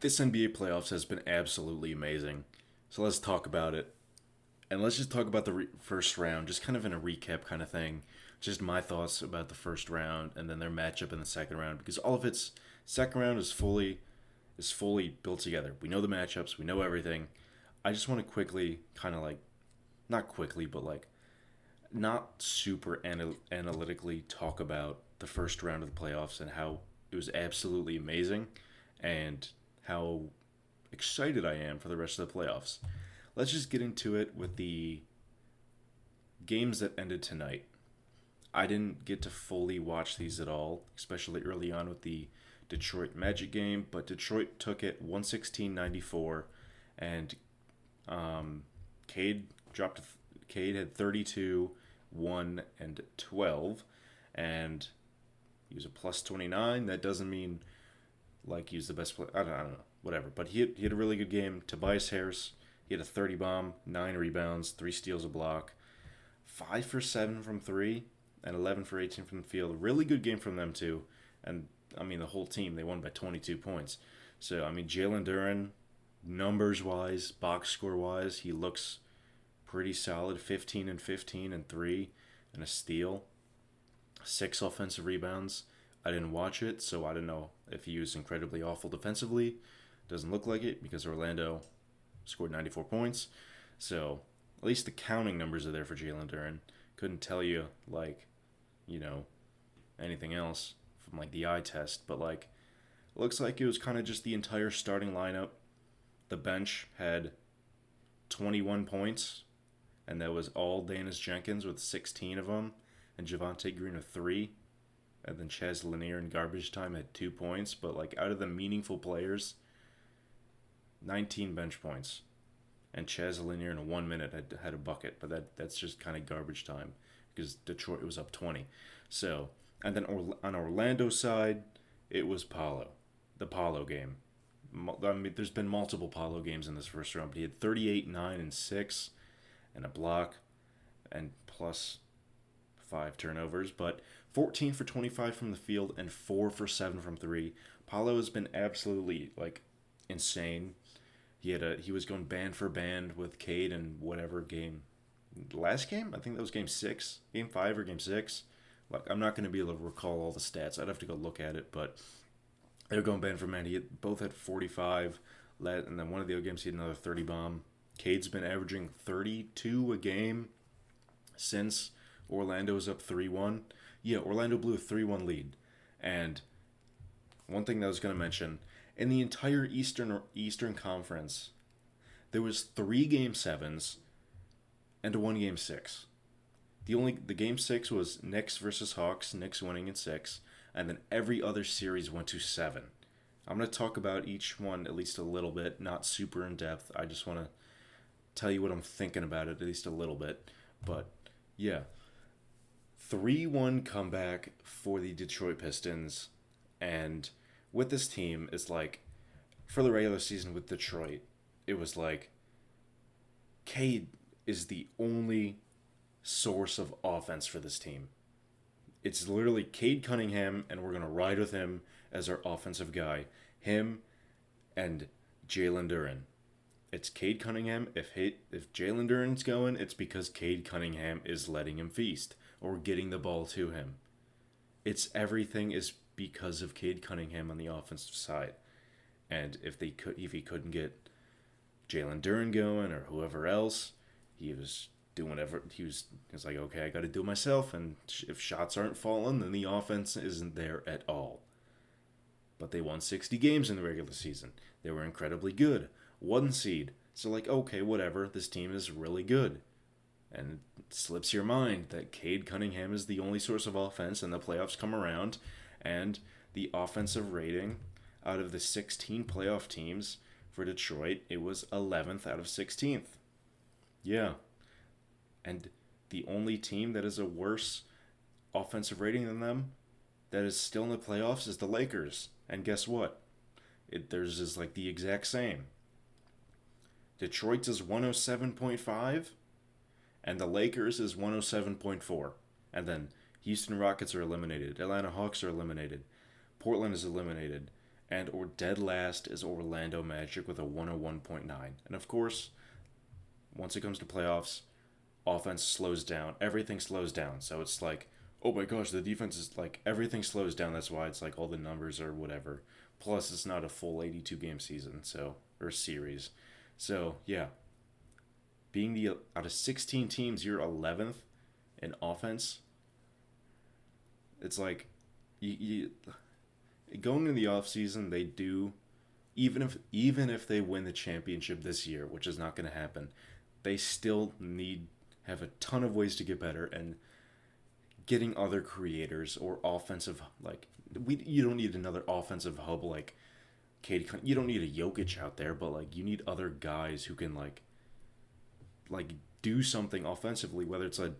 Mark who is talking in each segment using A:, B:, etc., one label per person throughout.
A: This NBA playoffs has been absolutely amazing. So let's talk about it. And let's just talk about the first round, just kind of in a recap kind of thing. Just my thoughts about the first round and then their matchup in the second round because all of its second round is fully built together. We know the matchups, we know everything. I just want to quickly kind of like not quickly, but like not super analytically talk about the first round of the playoffs and how it was absolutely amazing and how excited I am for the rest of the playoffs. Let's just get into it with the games that ended tonight. I didn't get to fully watch these at all, especially early on with the Detroit Magic game, but Detroit took it 116-94, and um, Cade dropped. Cade had 32, 1, and 12, and he was a plus 29. That doesn't mean like he's the best player. I don't know, whatever. But he had a really good game. Tobias Harris, he had a 30 bomb, 9 rebounds, 3 steals, a block, 5 for 7 from three, and 11 for 18 from the field. Really good game from them too. And I mean the whole team they won by 22 points. So I mean Jalen Duren, numbers wise, box score wise, he looks pretty solid. 15 and 15 and three, and a steal, 6 offensive rebounds. I didn't watch it, so I don't know if he was incredibly awful defensively. Doesn't look like it because Orlando scored 94 points. So at least the counting numbers are there for Jalen Duren. Couldn't tell you like, you know, anything else from like the eye test, but like it looks like it was kind of just the entire starting lineup. The bench had 21 points, and that was all Danis Jenkins with 16 of them, and Javante Green with 3. And then Chaz Lanier in garbage time had 2 points. But like out of the meaningful players, 19 bench points. And Chaz Lanier in 1 minute had a bucket. But that's just kind of garbage time because Detroit was up 20. So, and then on Orlando's side, it was Paulo, the Paulo game. I mean, there's been multiple Paulo games in this first round, but he had 38, 9, and 6, and a block, and plus 5 turnovers, but 14 for 25 from the field and 4 for 7 from three. Paulo has been absolutely like insane. He was going band for band with Cade in whatever game. Last game, I think that was game 6, game 5 or game 6. Like I'm not going to be able to recall all the stats. I'd have to go look at it, but they were going band for band. Both had 45, and then one of the other games he had another 30 bomb. Cade's been averaging 32 a game since Orlando was up 3-1. Yeah, Orlando blew a 3-1 lead. And one thing that I was going to mention, in the entire Eastern Conference, there was 3 game 7s and a 1 game 6. The game 6 was Knicks versus Hawks, Knicks winning in 6, and then every other series went to 7. I'm going to talk about each one at least a little bit, not super in depth. I just want to tell you what I'm thinking about it at least a little bit. But yeah, 3-1 comeback for the Detroit Pistons. And with this team, it's like, for the regular season with Detroit, it was like, Cade is the only source of offense for this team. It's literally Cade Cunningham, and we're going to ride with him as our offensive guy. Him and Jalen Duren. It's Cade Cunningham. If Jalen Duren's going, it's because Cade Cunningham is letting him feast or getting the ball to him. It's everything is because of Cade Cunningham on the offensive side. And if he couldn't get Jalen Duren going or whoever else, he was doing whatever he was like, okay, I got to do it myself. And if shots aren't falling, then the offense isn't there at all. But they won 60 games in the regular season. They were incredibly good. 1 seed. So like, okay, whatever. This team is really good. And it slips your mind that Cade Cunningham is the only source of offense, and the playoffs come around, and the offensive rating out of the 16 playoff teams for Detroit, it was 11th out of 16th. Yeah. And the only team that is a worse offensive rating than them that is still in the playoffs is the Lakers. And guess what? Theirs is like the exact same. Detroit's is 107.5, and the Lakers is 107.4. And then Houston Rockets are eliminated. Atlanta Hawks are eliminated. Portland is eliminated. or dead last is Orlando Magic with a 101.9. And of course, once it comes to playoffs, offense slows down. Everything slows down. So it's like, oh my gosh, the defense is like, everything slows down. That's why it's like all the numbers are whatever. Plus, it's not a full 82 game season, so, or series. So, yeah, being the out of 16 teams, you're 11th in offense. It's like, you going in the offseason, they do, even if they win the championship this year, which is not going to happen, they still need have a ton of ways to get better, and getting other creators or offensive, like, you don't need another offensive hub like Cade. You don't need a Jokic out there, but like you need other guys who can like do something offensively, whether it's a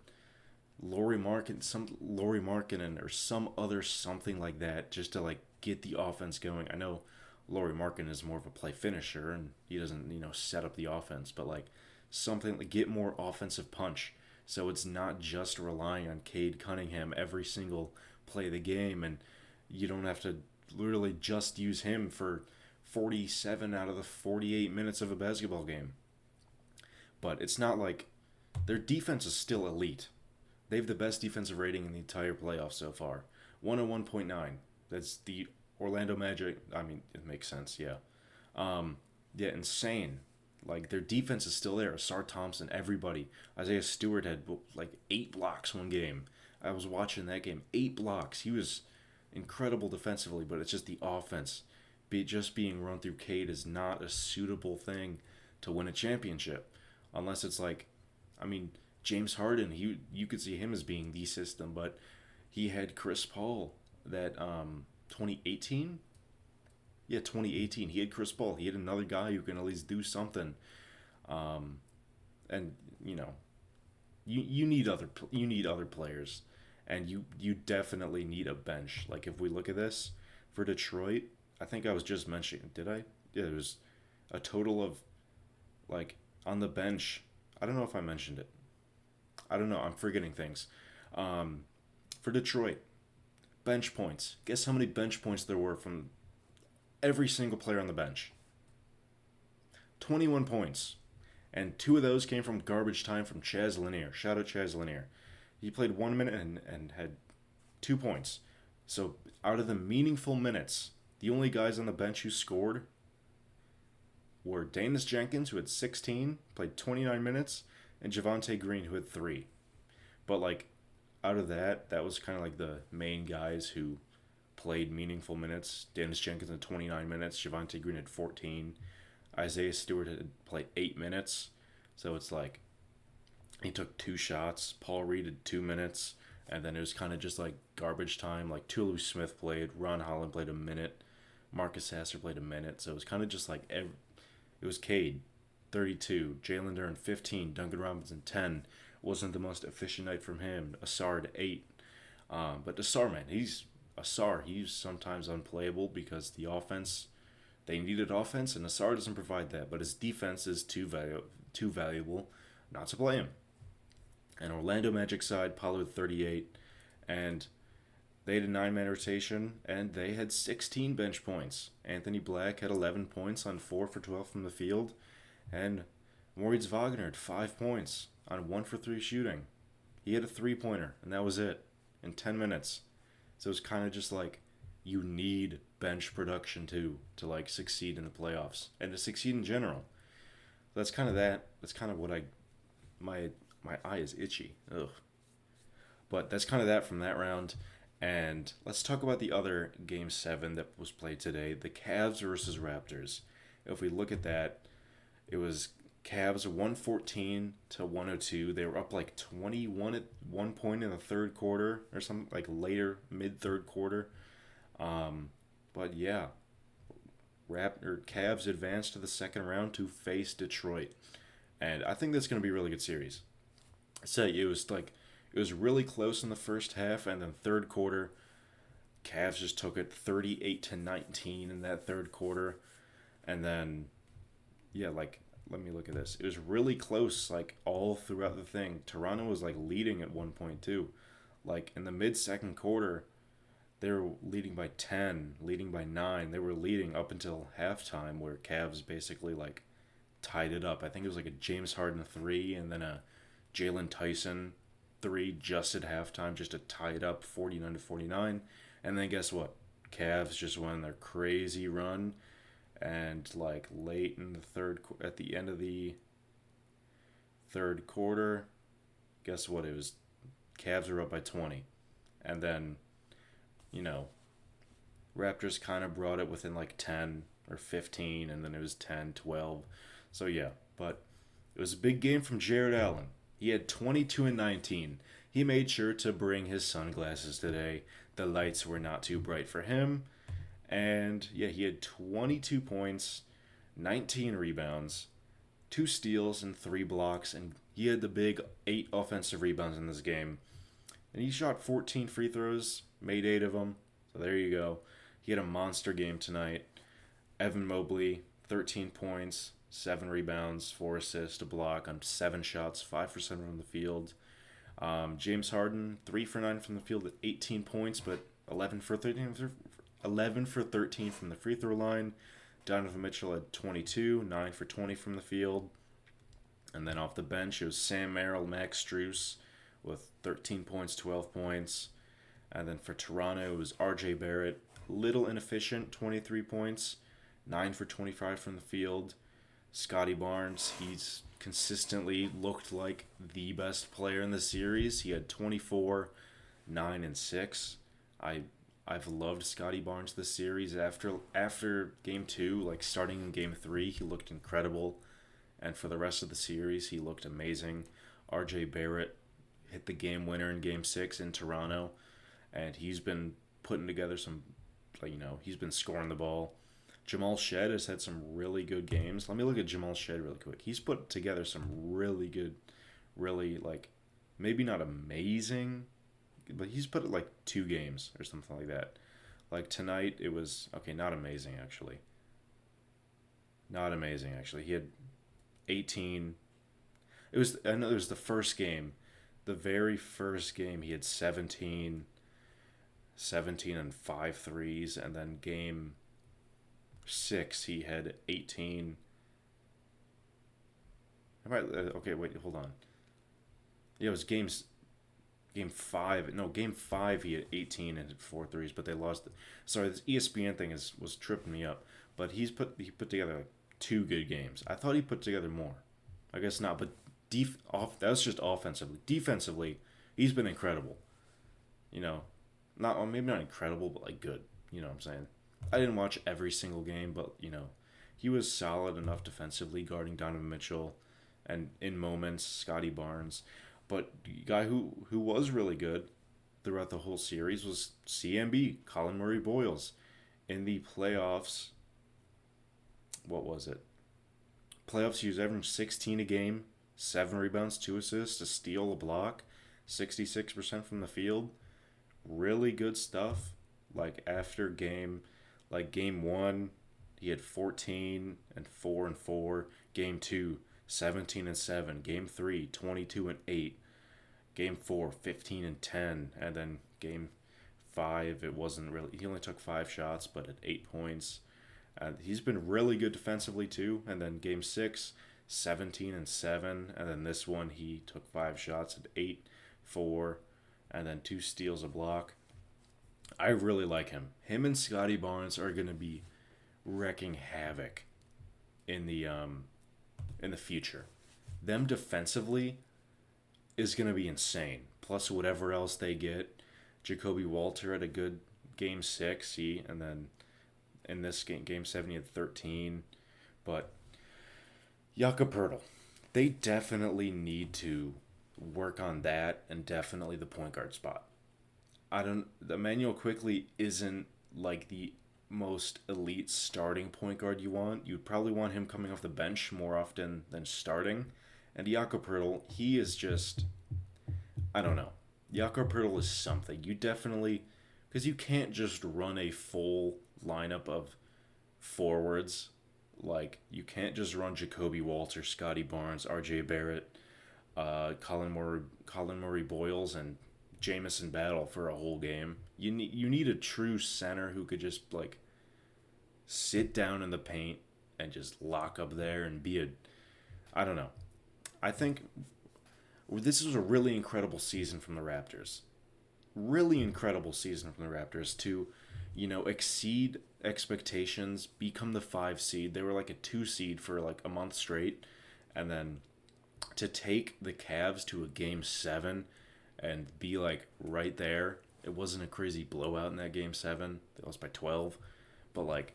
A: Laurie Markkinen or some other something like that, just to like get the offense going. I know Laurie Markkinen is more of a play finisher and he doesn't set up the offense, but like something like get more offensive punch. So it's not just relying on Cade Cunningham every single play of the game, and you don't have to literally just use him for 47 out of the 48 minutes of a basketball game. But it's not like their defense is still elite. They have the best defensive rating in the entire playoffs so far. 101.9. That's the Orlando Magic. I mean, it makes sense, yeah. Yeah, insane. Like, their defense is still there. Asar Thompson, everybody. Isaiah Stewart had, like, 8 blocks one game. I was watching that game. 8 blocks. He was incredible defensively, but it's just the offense. Just being run through Cade is not a suitable thing to win a championship. Unless it's like, I mean, James Harden, you could see him as being the system, but he had Chris Paul that 2018. Yeah, 2018. He had Chris Paul. He had another guy who can at least do something. Um, and you need other players, and you definitely need a bench. Like if we look at this for Detroit, I think I was just mentioning. Did I? Yeah, there was a total of like on the bench. I don't know if I mentioned it. I don't know. I'm forgetting things. Um, for Detroit, bench points. Guess how many bench points there were from every single player on the bench? 21 points. And 2 of those came from garbage time from Chaz Lanier. Shout out Chaz Lanier. He played 1 minute and had 2 points. So out of the meaningful minutes, the only guys on the bench who scored were Danis Jenkins, who had 16, played 29 minutes, and Javonte Green, who had 3. But like out of that was kind of like the main guys who played meaningful minutes. Danis Jenkins had 29 minutes, Javonte Green had 14, Isaiah Stewart had played 8 minutes. So it's like he took 2 shots. Paul Reed had 2 minutes, and then it was kind of just like garbage time. Like Tulu Smith played, Ron Holland played a minute, Marcus Sasser played a minute. So it was kind of just like it was Cade 32, Jalen Duren 15, Duncan Robinson 10. Wasn't the most efficient night from him. Asar at 8. But Asar, man, he's sometimes unplayable because the offense, they needed offense, and Asar doesn't provide that. But his defense is too valuable not to play him. And Orlando Magic side, Paulo had 38, and they had a 9-man rotation, and they had 16 bench points. Anthony Black had 11 points on 4 for 12 from the field, and Moritz Wagner had 5 points on 1 for 3 shooting. He had a 3-pointer, and that was it in 10 minutes. So it's kind of just like you need bench production too to like succeed in the playoffs and to succeed in general. That's kind of that. That's kind of what my eye is itchy. Ugh. But that's kind of that from that round. And let's talk about the other game 7 that was played today, the Cavs versus Raptors. If we look at that, it was Cavs 114 to 102. They were up like 21 at one point in the third quarter or something, like later mid third quarter. But yeah, Cavs advanced to the second round to face Detroit, and I think that's going to be a really good series. So it was really close in the first half, and then third quarter, Cavs just took it 38-19 in that third quarter, and then yeah, like let me look at this. It was really close, like all throughout the thing. Toronto was like leading at one point too. Like in the mid second quarter, They were leading by 10, leading by 9. They were leading up until halftime, where Cavs basically like tied it up. I think it was like a James Harden three and then a Jalen Tyson three just at halftime, just to tie it up 49-49. And then guess what? Cavs just went on their crazy run, and like late in the at the end of the third quarter, guess what? It was Cavs were up by 20. And then, you know, Raptors kind of brought it within like 10 or 15, and then it was 10, 12. So yeah, but it was a big game from Jared Allen. He had 22 and 19. He made sure to bring his sunglasses today. The lights were not too bright for him. And yeah, he had 22 points, 19 rebounds, 2 steals, and 3 blocks. And he had the big 8 offensive rebounds in this game. And he shot 14 free throws, made 8 of them. So there you go. He had a monster game tonight. Evan Mobley, 13 points, 7 rebounds, 4 assists, a block on 7 shots, 5 for 7 from the field. James Harden, 3 for 9 from the field at 18 points, but 11 for 13 from the free throw line. Donovan Mitchell had 22, 9 for 20 from the field. And then off the bench, it was Sam Merrill, Max Strus with 13 points, 12 points. And then for Toronto, it was RJ Barrett, little inefficient, 23 points, 9 for 25 from the field. Scotty Barnes, he's consistently looked like the best player in the series. He had 24, 9, and 6. I've loved Scotty Barnes this series. After game 2, like starting in game 3, he looked incredible. And for the rest of the series, he looked amazing. RJ Barrett hit the game winner in game 6 in Toronto, and he's been putting together some, he's been scoring the ball. Jamal Shed has had some really good games. Let me look at Jamal Shed really quick. He's put together some really good, really, maybe not amazing, but he's put like 2 games or something like that. Like tonight, it was, okay, not amazing actually. Not amazing actually. He had 18. I know it was the first game. The very first game, he had 17 and 5 threes, and then game 6 he had 18. Okay, wait, hold on. Yeah, it was game 5. No, game 5 he had 18 and had 4 threes, but they lost. Sorry, this ESPN thing was tripping me up. But he put together like 2 good games. I thought he put together more. I guess not, but that was just offensively. Defensively, he's been incredible. Maybe not incredible, but like good. You know what I'm saying? I didn't watch every single game, but he was solid enough defensively guarding Donovan Mitchell, and in moments Scotty Barnes. But the guy who was really good throughout the whole series was CMB, Colin Murray Boyles. In the playoffs, what was it? Playoffs, he was averaging 16 a game, 7 rebounds, 2 assists, a steal, a block, 66% from the field. Really good stuff. Game 1, he had 14 and 4 and 4. Game 2, 17 and 7. Game 3, 22 and 8. Game 4, 15 and 10. And then game 5, it wasn't really. He only took 5 shots, but at 8 points. He's been really good defensively too. And then game 6, 17 and 7. And then this one, he took 5 shots at 8, 4, and then 2 steals, a block. I really like him. Him and Scotty Barnes are gonna be wrecking havoc in the future. Them defensively is gonna be insane. Plus whatever else they get. Jacoby Walter had a good game 6, and then in this game 7 he had 13. But Jakob Poeltl, they definitely need to work on that, and definitely the point guard spot. Emmanuel Quickley isn't like the most elite starting point guard you want. You'd probably want him coming off the bench more often than starting. And Jakob Poeltl, he is just, I don't know. Jakob Poeltl is something. You definitely, because you can't just run a full lineup of forwards. Like, you can't just run Jacoby Walter, Scotty Barnes, RJ Barrett, Colin Murray Boyles, and Jamison battle for a whole game. You need a true center who could just like sit down in the paint and just lock up there and be a I don't know. I think this was a really incredible season from the Raptors. Really incredible season from the Raptors to, exceed expectations, become the 5 seed. They were like a 2 seed for like a month straight, and then to take the Cavs to a game 7 and be like right there. It wasn't a crazy blowout in that game 7. They lost by 12, but like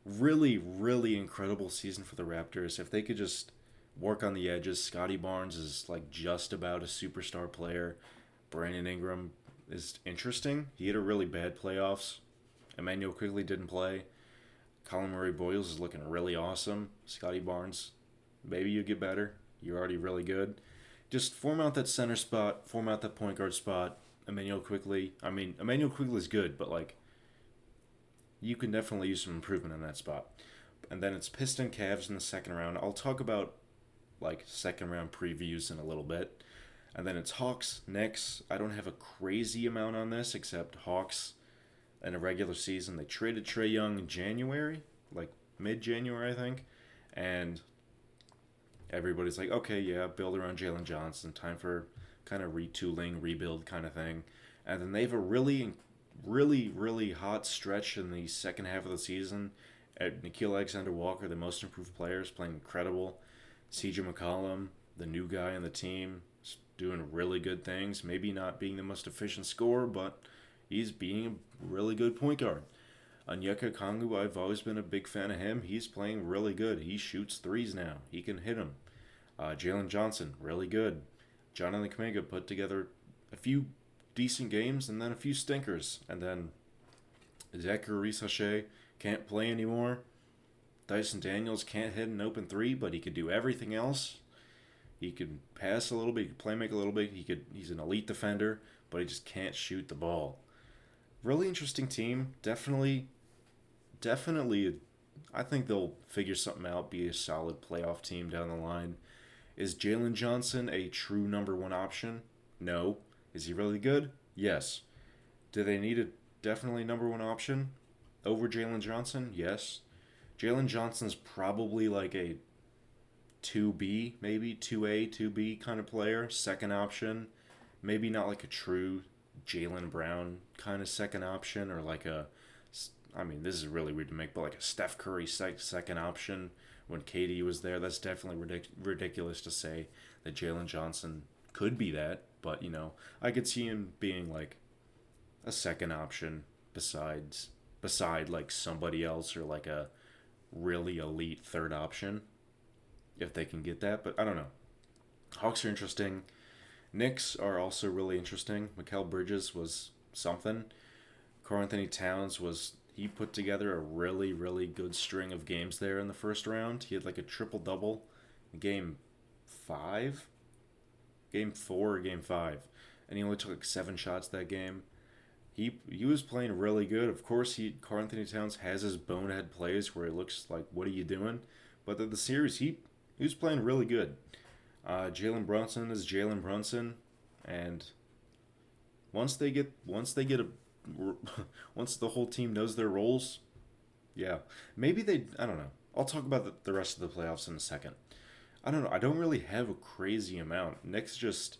A: really, really incredible season for the Raptors. If they could just work on the edges, Scotty Barnes is like just about a superstar player. Brandon Ingram is interesting. He had a really bad playoffs. Emmanuel Quigley didn't play. Colin Murray Boyles is looking really awesome. Scotty Barnes, maybe you get better. You're already really good. Just form out that center spot, form out that point guard spot. Emmanuel Quigley. I mean, Emmanuel Quigley's good, but like you can definitely use some improvement in that spot. And then it's Piston Cavs in the second round. I'll talk about like second round previews in a little bit. And then it's Hawks, Knicks. I don't have a crazy amount on this except Hawks in a regular season. They traded Trae Young in January, like mid-January, I think. And everybody's like, okay, yeah, build around Jalen Johnson. Time for kind of retooling, rebuild kind of thing. And then they have a really, really, really hot stretch in the second half of the season. Nickeil Alexander-Walker, the most improved player, is playing incredible. CJ McCollum, the new guy on the team, is doing really good things. Maybe not being the most efficient scorer, but he's being a really good point guard. Onyeka Kongu, I've always been a big fan of him. He's playing really good. He shoots threes now. He can hit them. Jalen Johnson, really good. Jonathan Kuminga put together a few decent games and then a few stinkers. And then Zachary Sachet can't play anymore. Dyson Daniels can't hit an open three, but he could do everything else. He could pass a little bit, he could play make a little bit. He's an elite defender, but he just can't shoot the ball. Really interesting team. Definitely. I think they'll figure something out. Be a solid playoff team down the line. Is Jalen Johnson a true number one option? No. Is he really good? Yes. Do they need a definitely number one option over Jalen Johnson? Yes. Jalen Johnson's probably like a 2B, maybe 2A, 2B kind of player, second option. Maybe not like a true Jaylen Brown kind of second option, or like I mean, this is really weird to make, but like a Steph Curry second option when KD was there. That's definitely ridiculous to say that Jalen Johnson could be that, but I could see him being like a second option beside like somebody else, or like a really elite third option if they can get that. But I don't know. Hawks are interesting. Knicks are also really interesting. Mikal Bridges was something. Karl-Anthony Towns he put together a really, really good string of games there in the first round. He had like a triple-double in game 5? Game 4 or game 5. And he only took like 7 shots that game. He was playing really good. Of course, Karl-Anthony Towns has his bonehead plays where he looks like, what are you doing? But the series, he was playing really good. Jalen Brunson is Jalen Brunson, and once they get once the whole team knows their roles, yeah, maybe I don't know. I'll talk about the rest of the playoffs in a second. I don't know. I don't really have a crazy amount. Knicks just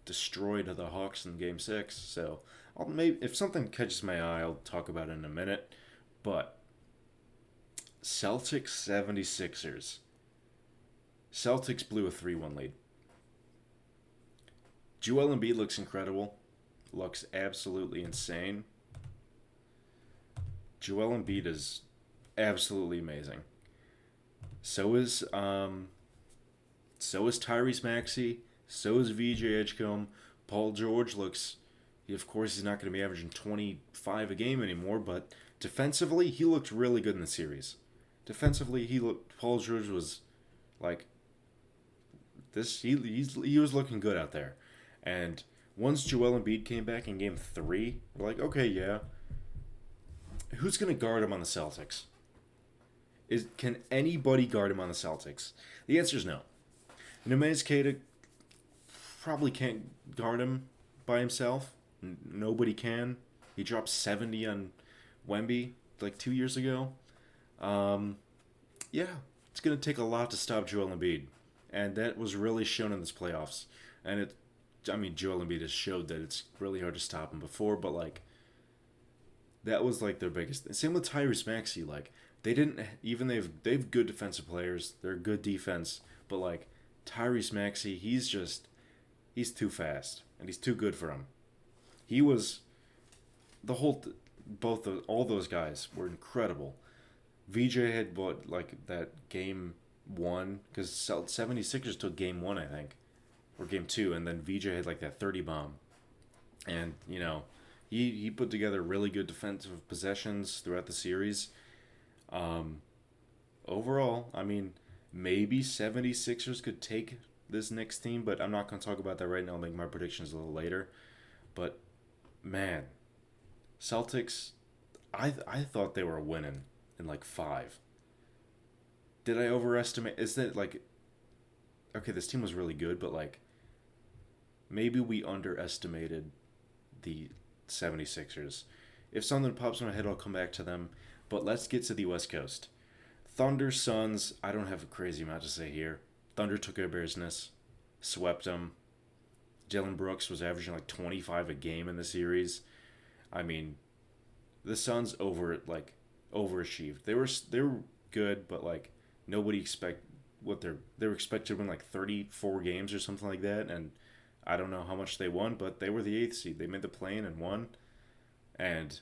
A: destroyed the Hawks in Game 6. So maybe if something catches my eye, I'll talk about it in a minute. But Celtics 76ers. Celtics blew a 3-1 lead. Joel Embiid looks incredible. Looks absolutely insane. Joel Embiid is absolutely amazing. So is Tyrese Maxey. So is VJ Edgecombe. Paul George looks... Of course, he's not going to be averaging 25 a game anymore, but defensively, he looked really good in the series. Defensively, Paul George was like... He was looking good out there. And once Joel Embiid came back in Game 3, we're like, okay, yeah. Who's going to guard him on the Celtics? Can anybody guard him on the Celtics? The answer is no. Neemias Queta, probably can't guard him by himself. Nobody can. He dropped 70 on Wemby like 2 years ago. Um, yeah, it's gonna take a lot to stop Joel Embiid, and that was really shown in this playoffs. And I mean, Joel Embiid has showed that it's really hard to stop him before, but like that was like their biggest thing. Same with Tyrese Maxey. Like they didn't even they've good defensive players. They're good defense, but like Tyrese Maxey, he's too fast and he's too good for him. He was the whole all those guys were incredible. VJ had what like that game 1 because 76ers took game 1 I think or game 2 and then VJ had like that 30 bomb and he put together really good defensive possessions throughout the series. Um, Overall, I mean, maybe 76ers could take this next team, but I'm not going to talk about that right now. I'll make my predictions a little later. But man, Celtics, I thought they were winning in like 5. Did I overestimate? Is that like okay? This team was really good, but like maybe we underestimated the 76ers. If something pops in my head, I'll come back to them. But let's get to the West Coast. Thunder, Suns, I don't have a crazy amount to say here. Thunder took care of business, swept them. Jalen Brooks was averaging like 25 a game in the series. I mean, the Suns overachieved. They were good, but like nobody expect what they were expected to win like 34 games or something like that, and I don't know how much they won, but they were the eighth seed. They made the play-in and won, and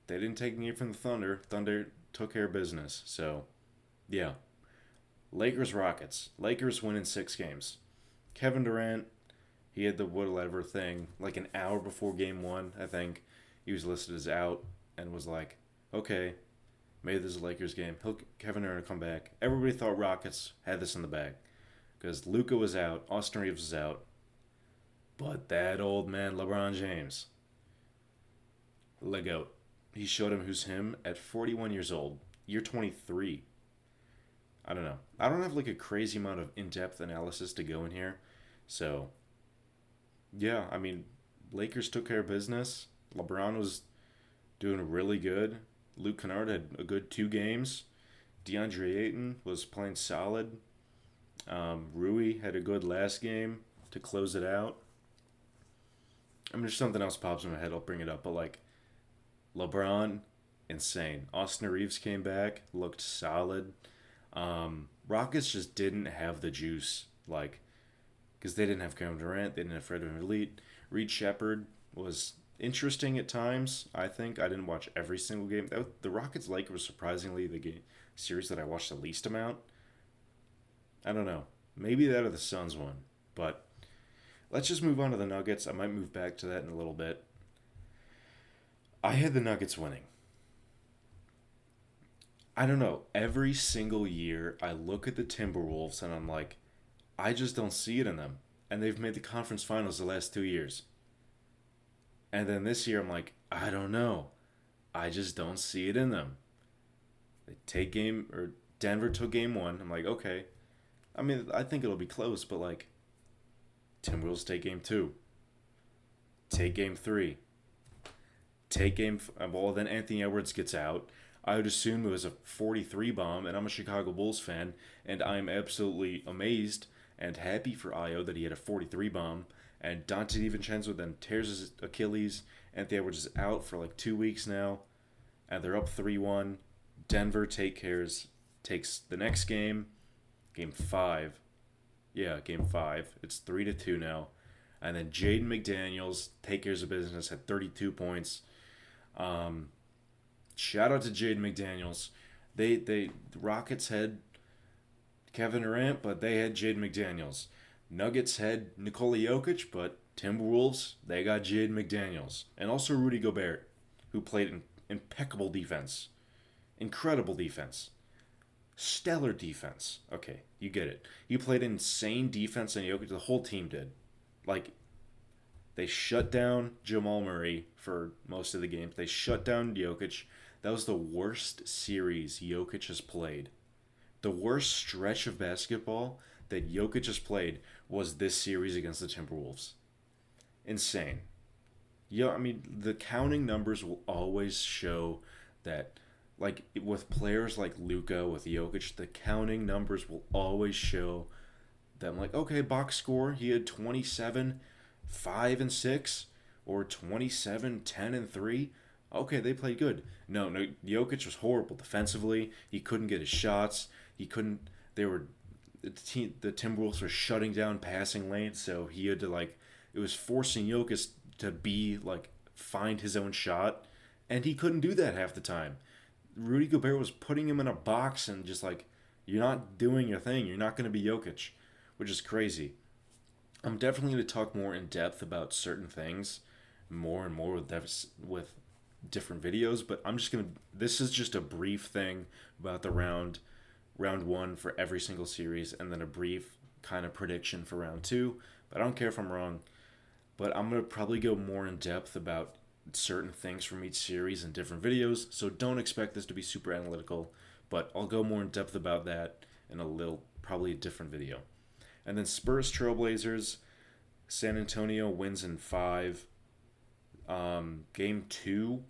A: they didn't take any from the Thunder. Thunder took care of business. So, yeah. Lakers Rockets. Lakers win in 6 games. Kevin Durant, he had the whatever thing like an hour before game 1, I think. He was listed as out and was like, okay, maybe this is a Lakers game. Kevin Durant will come back. Everybody thought Rockets had this in the bag because Luka was out, Austin Reeves was out, but that old man LeBron James, Lego, he showed him who's him at 41 years old, year 23. I don't know. I don't have like a crazy amount of in-depth analysis to go in here, so yeah, I mean, Lakers took care of business. LeBron was doing really good. Luke Kennard had a good 2 games. DeAndre Ayton was playing solid. Rui had a good last game to close it out. I mean, there's something else pops in my head. I'll bring it up. But like LeBron, insane. Austin Reeves came back, looked solid. Rockets just didn't have the juice, like, because they didn't have Kevin Durant, they didn't have Fred VanVleet. Reed Shepard was interesting at times. I think I didn't watch every single game. The Rockets Lakers was surprisingly the series that I watched the least amount. I don't know. Maybe that or the Suns one, but let's just move on to the Nuggets. I might move back to that in a little bit. I had the Nuggets winning. I don't know. Every single year, I look at the Timberwolves and I'm like, I just don't see it in them. And they've made the conference finals the last 2 years. And then this year, I'm like, I don't know. I just don't see it in them. Denver took game 1. I'm like, okay. I mean, I think it'll be close, but like, Timberwolves take game 2. Take game 3. Well, then Anthony Edwards gets out. I would assume it was a 43 bomb, and I'm a Chicago Bulls fan, and I'm absolutely amazed and happy for Io that he had a 43 bomb. And Dante DiVincenzo then tears his Achilles. Anthony Edwards is out for like 2 weeks now, and they're up 3-1. Denver takes the next game, game 5. Yeah, game 5. It's 3-2 now. And then Jaden McDaniels take care of business at 32 points. Shout out to Jaden McDaniels. The Rockets had Kevin Durant, but they had Jaden McDaniels. Nuggets had Nikola Jokic, but Timberwolves, they got Jaden McDaniels. And also Rudy Gobert, who played impeccable defense. Incredible defense. Stellar defense. Okay, you get it. He played insane defense, and Jokic, the whole team did. Like, they shut down Jamal Murray for most of the game. They shut down Jokic. That was the worst series Jokic has played. The worst stretch of basketball that Jokic just played was this series against the Timberwolves. Insane. Yeah, I mean, the counting numbers will always show that, like, with players like Luka, with Jokic, the counting numbers will always show them, like, okay, box score, he had 27, 5 and 6, or 27, 10 and 3. Okay, they played good. No, no, Jokic was horrible defensively. He couldn't get his shots. He couldn't. They were the Timberwolves were shutting down passing lanes, so he had to like it was forcing Jokic to be like find his own shot, and he couldn't do that half the time. Rudy Gobert was putting him in a box and just like you're not doing your thing. You're not going to be Jokic, which is crazy. I'm definitely going to talk more in depth about certain things, more and more with different videos. But I'm just gonna. This is just a brief thing about the round one for every single series, and then a brief kind of prediction for round two. But I don't care if I'm wrong. But I'm gonna probably go more in depth about certain things from each series in different videos. So don't expect this to be super analytical. But I'll go more in depth about that in a little, probably a different video. And then Spurs Trailblazers, San Antonio wins in five. Game two,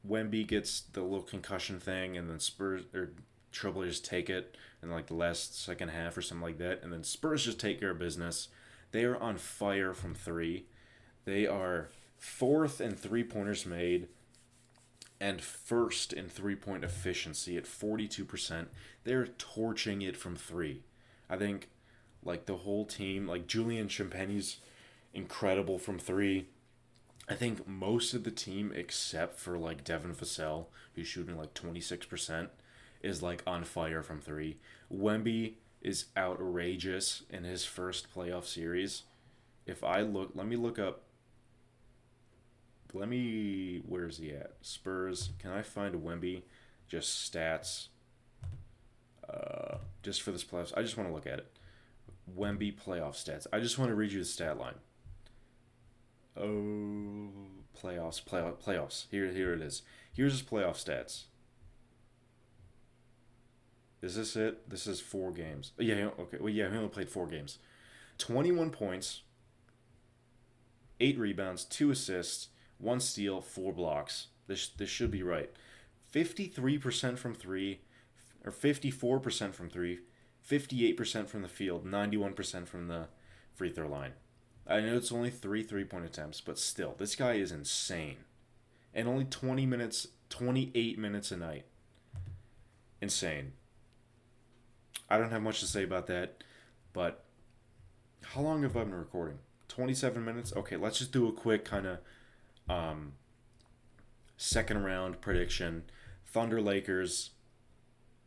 A: Wemby gets the little concussion thing, and then Spurs or Trailblazers take it in like the last second half or something like that, and then Spurs just take care of business. They are on fire from three. They are fourth in 3-pointers made and first in 3-point efficiency at 42%. They're torching it from three. I think like the whole team, like Julian Champagne's incredible from three. I think most of the team, except for like Devin Vassell, who's shooting like 26%, is like on fire from three. Wemby is outrageous in his first playoff series. If I look, let me look up. Where's he at? Spurs. Can I find Wemby? Just stats. Just for this playoffs. I just want to look at it. Wemby playoff stats. I just want to read you the stat line. Oh, playoffs. Here it is. Here's his playoff stats. Is this it? This is 4 games. Yeah, okay. Well, yeah, he only played 4 games. 21 points, 8 rebounds, 2 assists, 1 steal, 4 blocks. This should be right. 53% from 3, or 54% from 3, 58% from the field, 91% from the free throw line. I know it's only 3 3-point attempts, but still, this guy is insane. And only 28 minutes a night. Insane. I don't have much to say about that, but how long have I been recording? 27 minutes? Okay, let's just do a quick kind of second round prediction. Thunder Lakers.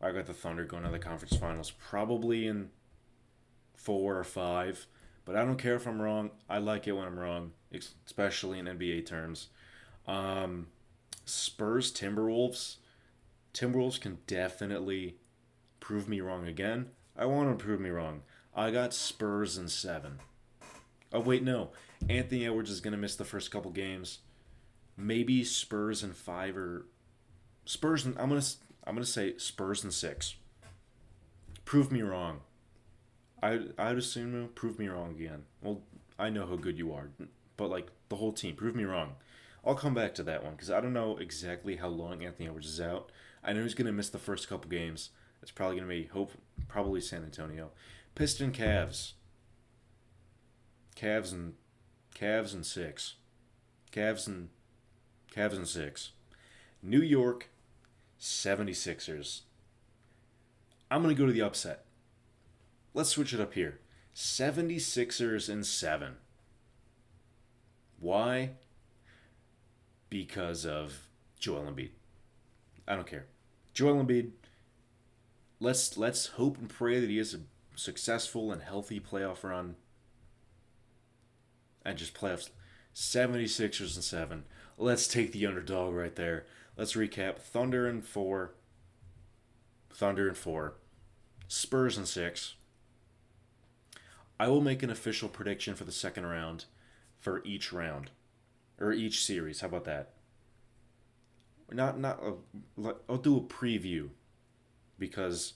A: I got the Thunder going to the conference finals probably in 4 or 5, but I don't care if I'm wrong. I like it when I'm wrong, especially in NBA terms. Spurs Timberwolves. Timberwolves can definitely prove me wrong again. I want to prove me wrong. I got Spurs in 7. Oh wait, no. Anthony Edwards is gonna miss the first couple games. Maybe Spurs in 5 or Spurs. I'm gonna say Spurs in 6. Prove me wrong. I'd assume prove me wrong again. Well, I know how good you are, but like the whole team, prove me wrong. I'll come back to that one because I don't know exactly how long Anthony Edwards is out. I know he's gonna miss the first couple games. It's probably gonna be probably San Antonio. Piston Cavs. Cavs and 6. Cavs and 6. New York 76ers. I'm going to go to the upset. Let's switch it up here. 76ers and 7. Why? Because of Joel Embiid. I don't care. Joel Embiid, let's hope and pray that he has a successful and healthy playoff run. And just playoffs. 76ers and 7. Let's take the underdog right there. Let's recap. Thunder and 4. Spurs and 6. I will make an official prediction for the second round for each round. Or each series. How about that? I'll do a preview. Because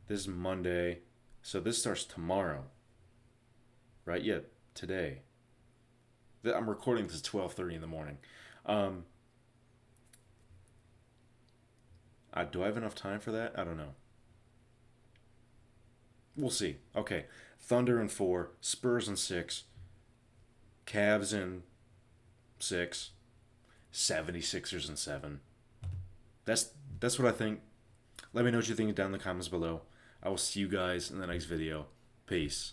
A: this is Monday. So this starts tomorrow, right? Yeah, today. I'm recording this at 12:30 in the morning. Um, do I have enough time for that? I don't know. We'll see. Okay, Thunder in 4, Spurs in 6, Cavs in 6, 76ers in 7. That's that's what I think. Let me know what you think down in the comments below. I will see you guys in the next video. Peace.